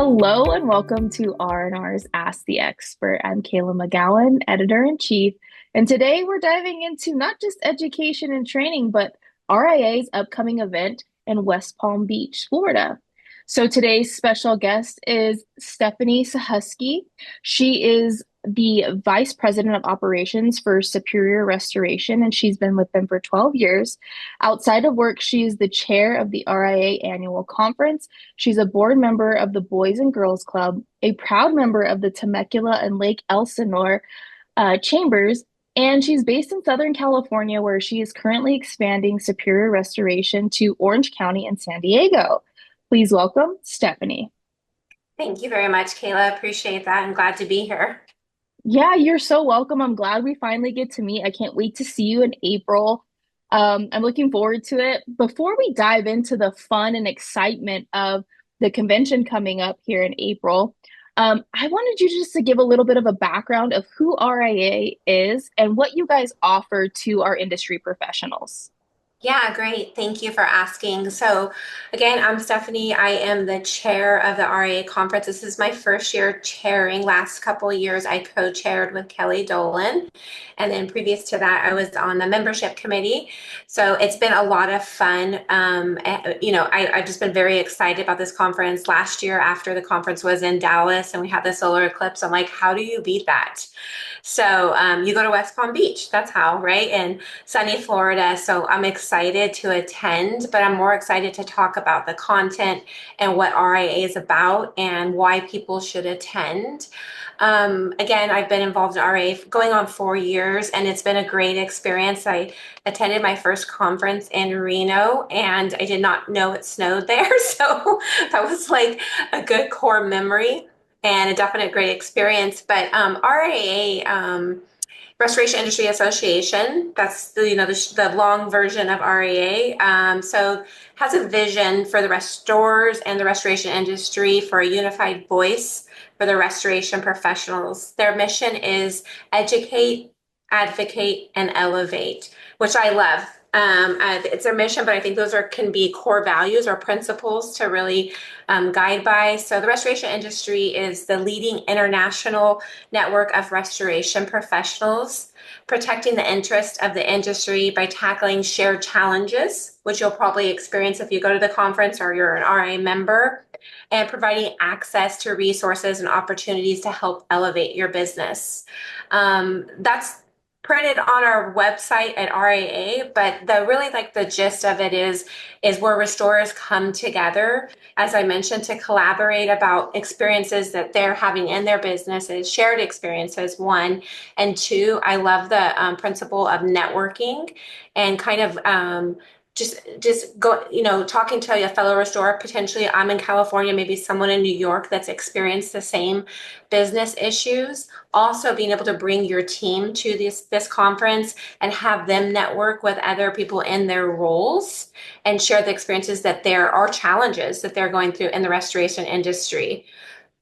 Hello and welcome to R&R's Ask the Expert. I'm Kayla McGowan, editor-in-chief, and today we're diving into not just education and training, but RIA's upcoming event in West Palm Beach, Florida. So today's special guest is Stephanie Suchocki. She is the Vice President of Operations for Superior Restoration, and she's been with them for 12 years. Outside of work, she is the chair of the RIA Annual Conference. She's a board member of the Boys and Girls Club, a proud member of the Temecula and Lake Elsinore chambers, and she's based in Southern California, where she is currently expanding Superior Restoration to Orange County and San Diego. Please welcome Stephanie. Thank you very much, Kayla. Appreciate that. I'm glad to be here. Yeah, you're so welcome. I'm glad we finally get to meet. I can't wait to see you in April. I'm looking forward to it. Before we dive into the fun and excitement of the convention coming up here in April, I wanted you just to give a little bit of a background of who RIA is and what you guys offer to our industry professionals. Yeah, great. Thank you for asking. So, again, I'm Stephanie. I am the chair of the RIA conference. This is my first year chairing. Last couple of years, I co-chaired with Kelly Dolan. And then previous to that, I was on the membership committee. So it's been a lot of fun. I've just been very excited about this conference. Last year, after the conference was in Dallas and we had the solar eclipse, I'm like, how do you beat that? So you go to West Palm Beach, that's how, right? And sunny Florida. So I'm excited to attend, but I'm more excited to talk about the content and what RIA is about and why people should attend. Again, I've been involved in RIA going on 4 years, and it's been a great experience. I attended my first conference in Reno, and I did not know it snowed there. So that was like a good core memory and a definite great experience. But RIA, Restoration Industry Association, that's the long version of RIA. So has a vision for the restorers and the restoration industry for a unified voice for the restoration professionals. Their mission is educate, advocate, and elevate, which I love. It's their mission, but I think those can be core values or principles to really guide by. So the restoration industry is the leading international network of restoration professionals, protecting the interest of the industry by tackling shared challenges, which you'll probably experience if you go to the conference or you're an RIA member, and providing access to resources and opportunities to help elevate your business. That's printed on our website at RIA, but the gist of it is where restorers come together, as I mentioned, to collaborate about experiences that they're having in their businesses, shared experiences, one, and two, I love the principle of networking and kind of just go, talking to a fellow restorer. Potentially I'm in California, maybe someone in New York that's experienced the same business issues. Also being able to bring your team to this conference and have them network with other people in their roles and share the experiences that there are challenges that they're going through in the restoration industry.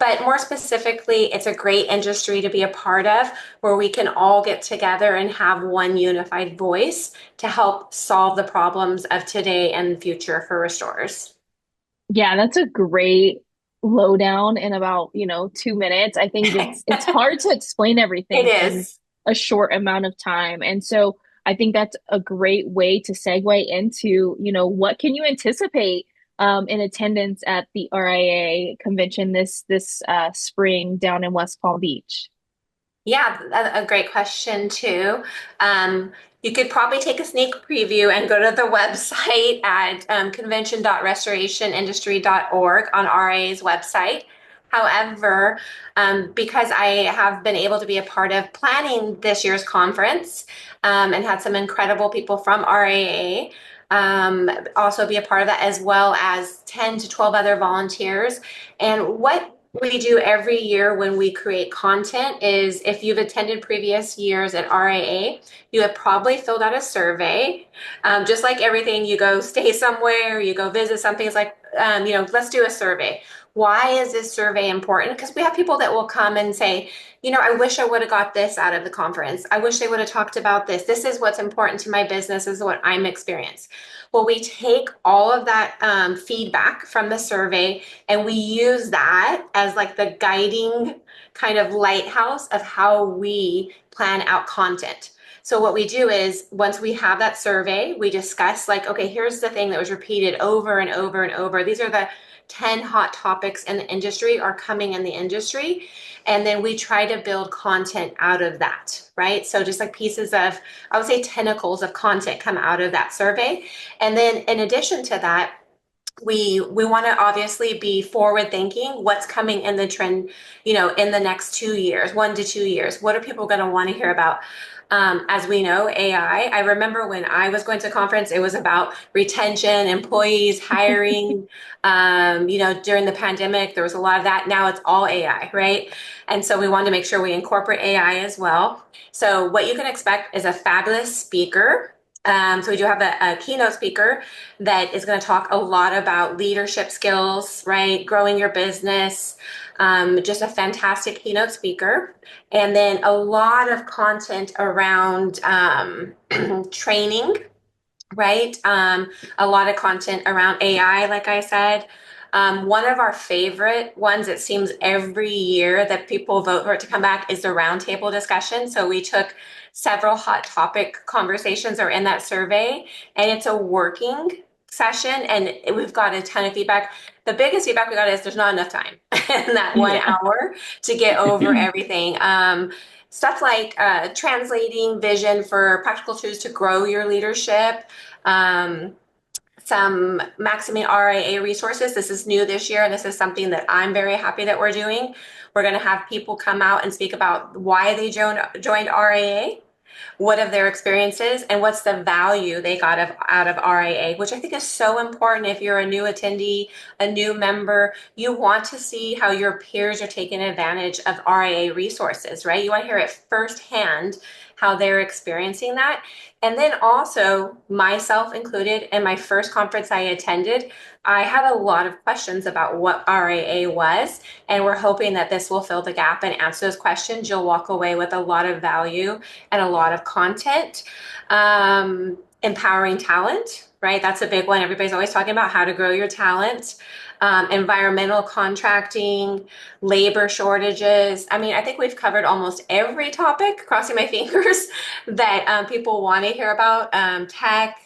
But more specifically, it's a great industry to be a part of where we can all get together and have one unified voice to help solve the problems of today and the future for restorers. Yeah, that's a great lowdown in about, 2 minutes. I think it's hard to explain It everything in is. a short amount of time. And so I think that's a great way to segue into, what can you anticipate in attendance at the RIA convention this spring down in West Palm Beach? Yeah, a great question too. You could probably take a sneak preview and go to the website at convention.restorationindustry.org on RIA's website. However, because I have been able to be a part of planning this year's conference and had some incredible people from RIA also be a part of that, as well as 10 to 12 other volunteers. And what we do every year when we create content is, if you've attended previous years at RIA, you have probably filled out a survey. Just like everything, you go stay somewhere, you go visit something, it's like let's do a survey. Why is this survey important? Because we have people that will come and say, I wish I would have got this out of the conference. I wish they would have talked about this. This is what's important to my business. This is what I'm experiencing. Well, we take all of that feedback from the survey and we use that as like the guiding kind of lighthouse of how we plan out content. So what we do is once we have that survey, we discuss like, okay, here's the thing that was repeated over and over and over. These are the 10 hot topics in the industry or coming in the industry. And then we try to build content out of that, right? So just like pieces of, I would say tentacles of content come out of that survey. And then in addition to that, we want to obviously be forward thinking what's coming in the trend, in the next 2 years, 1 to 2 years. What are people going to want to hear about? As we know, AI. I remember when I was going to a conference, it was about retention, employees, hiring. During the pandemic, there was a lot of that. Now it's all AI, right? And so we wanted to make sure we incorporate AI as well. So what you can expect is a fabulous speaker. So we do have a keynote speaker that is going to talk a lot about leadership skills, right? Growing your business. Just a fantastic keynote speaker. And then a lot of content around training, right? A lot of content around AI, like I said. One of our favorite ones, it seems every year that people vote for it to come back, is the roundtable discussion. So we took several hot topic conversations are in that survey, and it's a working session, and we've got a ton of feedback. The biggest feedback we got is there's not enough time in that one Yeah. hour to get over everything. Stuff like translating vision for practical tools to grow your leadership. Um, some maximum RIA resources. This is new this year, and this is something that I'm very happy that we're doing. We're going to have people come out and speak about why they joined RIA, what of their experiences, and what's the value they got out of RIA, which I think is so important. If you're a new attendee, a new member, you want to see how your peers are taking advantage of RIA resources, right? You want to hear it firsthand how they're experiencing that. And then also, myself included, in my first conference I attended, I had a lot of questions about what RIA was, and we're hoping that this will fill the gap and answer those questions. You'll walk away with a lot of value and a lot of content. Empowering talent, right? That's a big one. Everybody's always talking about how to grow your talent. Environmental contracting, labor shortages. I mean, I think we've covered almost every topic, crossing my fingers, that people want to hear about. Tech.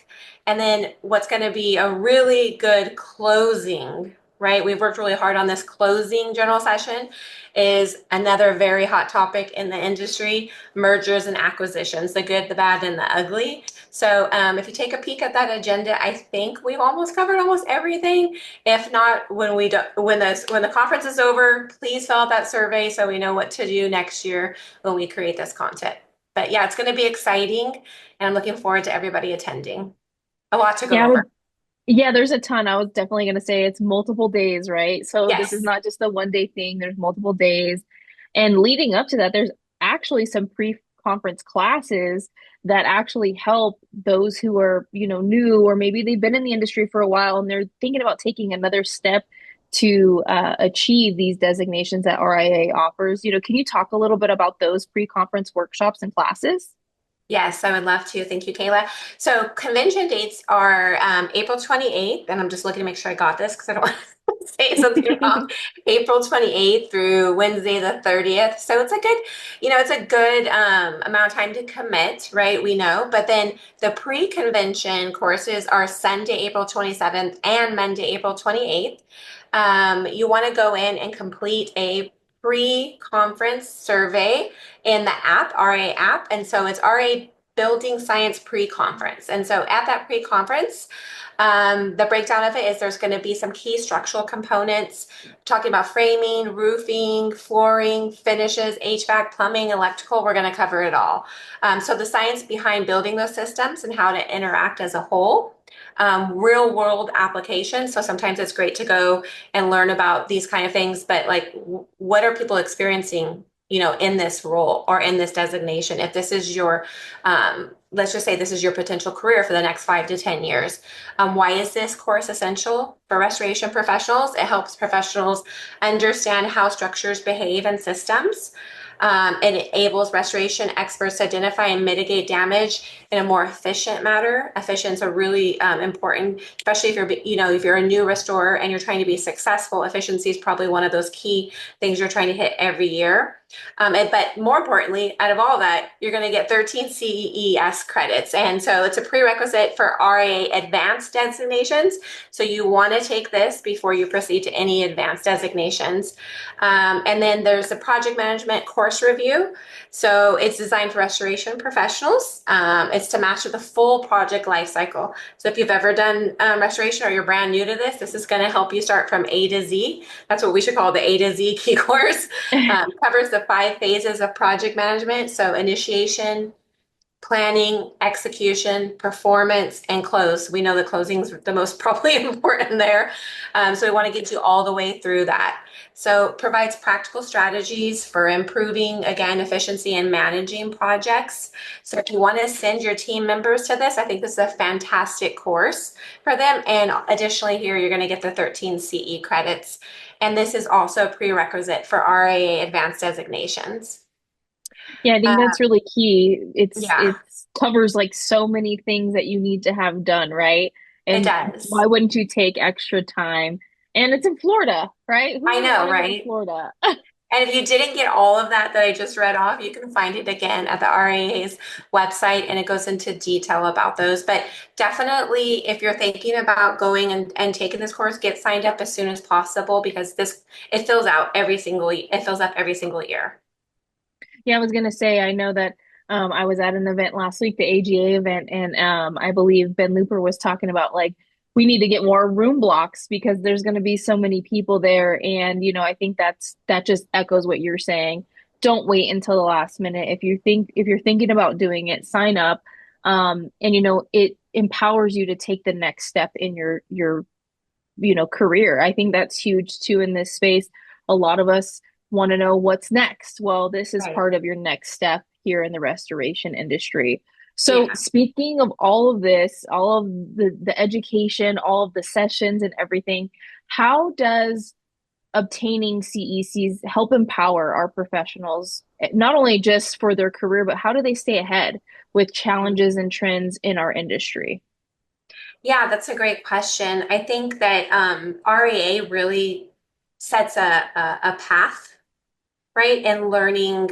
And then what's going to be a really good closing, right? We've worked really hard on this closing general session, is another very hot topic in the industry: mergers and acquisitions, the good, the bad, and the ugly. So if you take a peek at that agenda, I think we've almost covered almost everything. If not, when the conference is over, please fill out that survey so we know what to do next year when we create this content. But yeah, it's going to be exciting, and I'm looking forward to everybody attending. A lot to go Yeah, over. yeah, there's a ton. I was definitely going to say it's multiple days, right? So this is Yes. not just a 1 day thing, there's multiple days. And leading up to that, there's actually some pre-conference classes that actually help those who are, new, or maybe they've been in the industry for a while and they're thinking about taking another step to achieve these designations that RIA offers. Can you talk a little bit about those pre-conference workshops and classes? Yes, I would love to. Thank you, Kayla. So convention dates are April 28th, and I'm just looking to make sure I got this because I don't want to say something wrong. April 28th through Wednesday the 30th. So it's a good amount of time to commit, right? We know. But then the pre-convention courses are Sunday, April 27th and Monday, April 28th. You want to go in and complete a pre-conference survey in the app, RA app. And so it's RA Building Science Pre-Conference. And so at that pre-conference, the breakdown of it is there's going to be some key structural components, talking about framing, roofing, flooring, finishes, HVAC, plumbing, electrical. We're going to cover it all. So the science behind building those systems and how to interact as a whole. Real world applications. So sometimes it's great to go and learn about these kind of things, but like what are people experiencing, in this role or in this designation. If this is your, let's just say this is your potential career for the next 5 to 10 years. Why is this course essential for restoration professionals? It helps professionals understand how structures behave and systems. It enables restoration experts to identify and mitigate damage in a more efficient manner. Efficiency are really important, especially if you're a new restorer and you're trying to be successful. Efficiency is probably one of those key things you're trying to hit every year. But more importantly, out of all that, you're going to get 13 CES credits. And so it's a prerequisite for RIA advanced designations. So you want to take this before you proceed to any advanced designations. And then there's the project management course review. So it's designed for restoration professionals. It's to master the full project lifecycle. So if you've ever done restoration or you're brand new to this, this is going to help you start from A to Z. That's what we should call the A to Z key course. Covers the 5 phases of project management. So initiation, planning, execution, performance, and close. We know the closing is the most probably important there. So we want to get you all the way through that. So provides practical strategies for improving, again, efficiency and managing projects. So if you want to send your team members to this, I think this is a fantastic course for them. And additionally here, you're going to get the 13 CE credits. And this is also a prerequisite for RIA advanced designations. Yeah, I think Uh, that's really key. yeah, It's covers like so many things that you need to have done, right? it And why does. wouldn't you take extra time? And it's in Florida, right? Who I wouldn't know, want to go to right? Florida? And if you didn't get all of that I just read off, you can find it again at the RIA's website and it goes into detail about those. But definitely, if you're thinking about going and taking this course, get signed up as soon as possible because it fills out it fills up every single year. Yeah, I was gonna say, I know that I was at an event last week, the AGA event, and I believe Ben Looper was talking about like we need to get more room blocks because there's gonna be so many people there. And I think that just echoes what you're saying. Don't wait until the last minute. If you're thinking about doing it, sign up. And it empowers you to take the next step in your career. I think that's huge too in this space. A lot of us want to know what's next. Well, this is Right. part of your next step here in the restoration industry. So, Yeah. speaking of all of this, all of the education, all of the sessions and everything, how does obtaining CECs help empower our professionals, not only just for their career, but how do they stay ahead with challenges and trends in our industry? Yeah, that's a great question. I think that REA really sets a path, right? And learning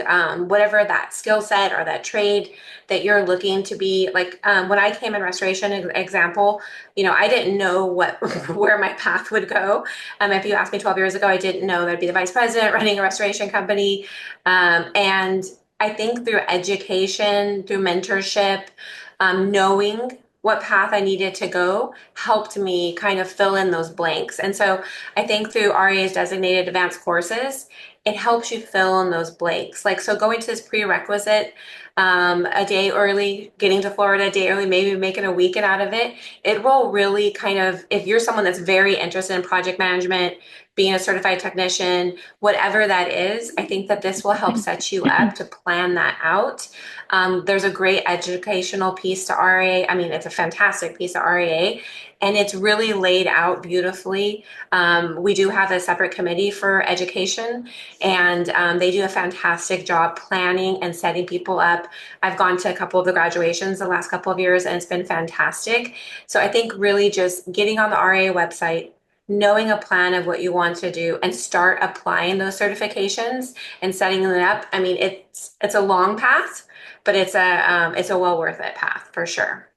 whatever that skill set or that trade that you're looking to be like. When I came in restoration, example, I didn't know what where my path would go. If you asked me 12 years ago, I didn't know that I'd be the vice president running a restoration company. And I think through education, through mentorship, knowing what path I needed to go helped me kind of fill in those blanks. And so I think through REA's designated advanced courses, it helps you fill in those blanks. Like, so going to this prerequisite a day early, getting to Florida a day early, maybe making a weekend out of it, it will really kind of, if you're someone that's very interested in project management, being a certified technician, whatever that is, I think that this will help set you up to plan that out. There's a great educational piece to RIA. I mean, it's a fantastic piece of RIA, and it's really laid out beautifully. We do have a separate committee for education, and they do a fantastic job planning and setting people up. I've gone to a couple of the graduations the last couple of years, and it's been fantastic. So I think really just getting on the RIA website, knowing a plan of what you want to do and start applying those certifications and setting them up. I mean, it's a long path, but it's a well worth it path for sure.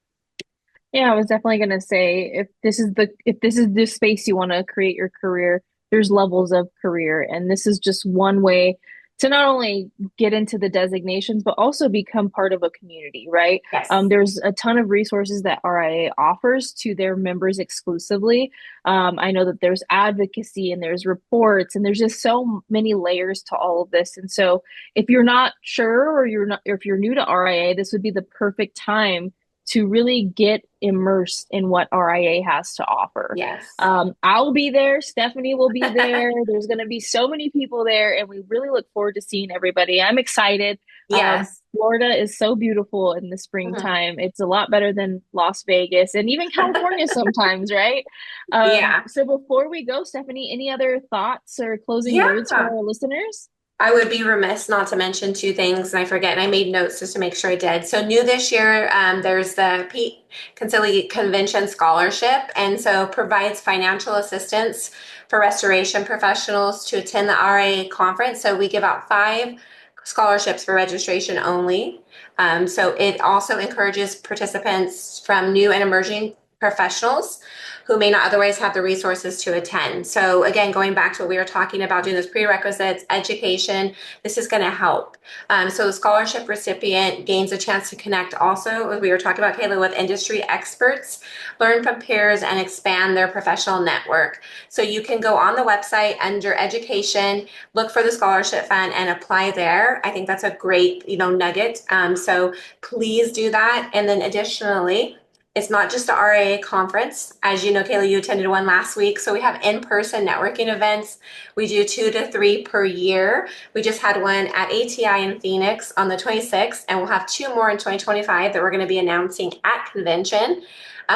Yeah, I was definitely gonna say if this is the space you want to create your career, there's levels of career, and this is just one way to not only get into the designations, but also become part of a community, right? Yes. There's a ton of resources that RIA offers to their members exclusively. I know that there's advocacy and there's reports, and there's just so many layers to all of this. And so, if you're not sure or if you're new to RIA, this would be the perfect time to really get immersed in what RIA has to offer. Yes. I'll be there. Stephanie will be there. There's going to be so many people there, and we really look forward to seeing everybody. I'm excited. Yes. Florida is so beautiful in the Mhm. springtime. It's a lot better than Las Vegas and even California sometimes, right? Yeah. So before we go, Stephanie, any other thoughts or closing words for Yeah. our listeners? I would be remiss not to mention two things, and I forget, and I made notes just to make sure I did. So, new this year, there's the Pete Concili Convention Scholarship, and so provides financial assistance for restoration professionals to attend the RIA conference. So, we give out 5 scholarships for registration only. So, it also encourages participants from new and emerging professionals who may not otherwise have the resources to attend. So again, going back to what we were talking about, doing those prerequisites, education, this is going to help. So the scholarship recipient gains a chance to connect also, as we were talking about, Kayla, with industry experts, learn from peers, and expand their professional network. So you can go on the website under education, look for the scholarship fund, and apply there. I think that's a great, nugget. So please do that. And then additionally, it's not just the RIA conference. As you know, Kayla, you attended one last week. So we have in-person networking events. We do 2 to 3 per year. We just had one at ATI in Phoenix on the 26th, and we'll have 2 more in 2025 that we're going to be announcing at convention.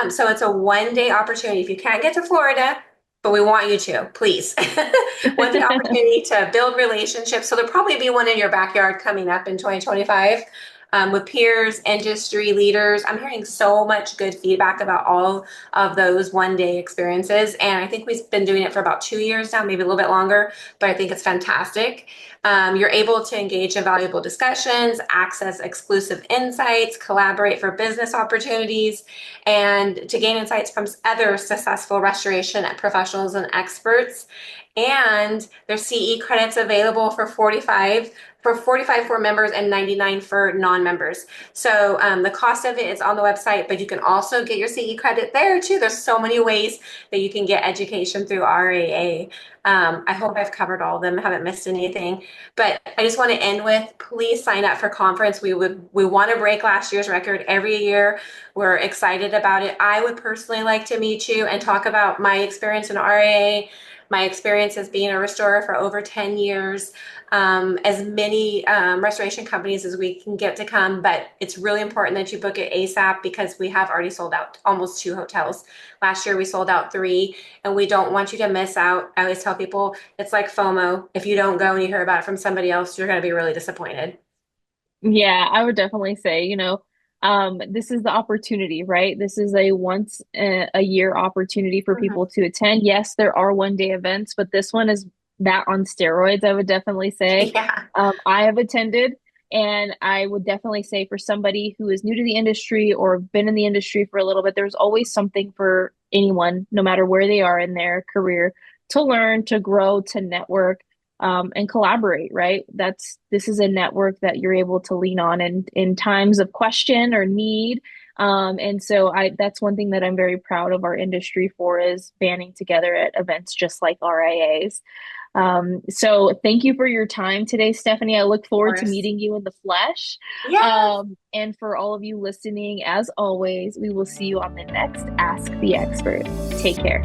So it's a one-day opportunity. If you can't get to Florida, but we want you to, please. One-day opportunity to build relationships. So there'll probably be one in your backyard coming up in 2025 with peers, industry leaders. I'm hearing so much good feedback about all of those one-day experiences. And I think we've been doing it for about 2 years now, maybe a little bit longer, but I think it's fantastic. You're able to engage in valuable discussions, access exclusive insights, collaborate for business opportunities, and to gain insights from other successful restoration professionals and experts. And there's CE credits available for 45 for members and 99 for non-members. So the cost of it is on the website, but you can also get your CE credit there too. There's so many ways that you can get education through RAA. I hope I've covered all of them, haven't missed anything. But I just want to end with, please sign up for conference. We want to break last year's record every year. We're excited about it. I would personally like to meet you and talk about my experience in RAA, my experience as being a restorer for over 10 years, as many restoration companies as we can get to come. But it's really important that you book it ASAP because we have already sold out almost 2 hotels. Last year we sold out 3, and we don't want you to miss out. I always tell people it's like FOMO. If you don't go and you hear about it from somebody else, you're going to be really disappointed. Yeah, I would definitely say, this is the opportunity, right? This is a once a year opportunity for Mhm. people to attend. Yes, there are one day events, but this one is that on steroids, I would definitely say. Yeah. I have attended, and I would definitely say for somebody who is new to the industry or been in the industry for a little bit, there's always something for anyone, no matter where they are in their career, to learn, to grow, to network, and collaborate, right? This is a network that you're able to lean on in times of question or need. And so that's one thing that I'm very proud of our industry for is banding together at events just like RIAs. So thank you for your time today, Stephanie. I look Of forward to course. meeting you in the flesh. Yes. And for all of you listening, as always, we will see you on the next Ask the Expert. Take care.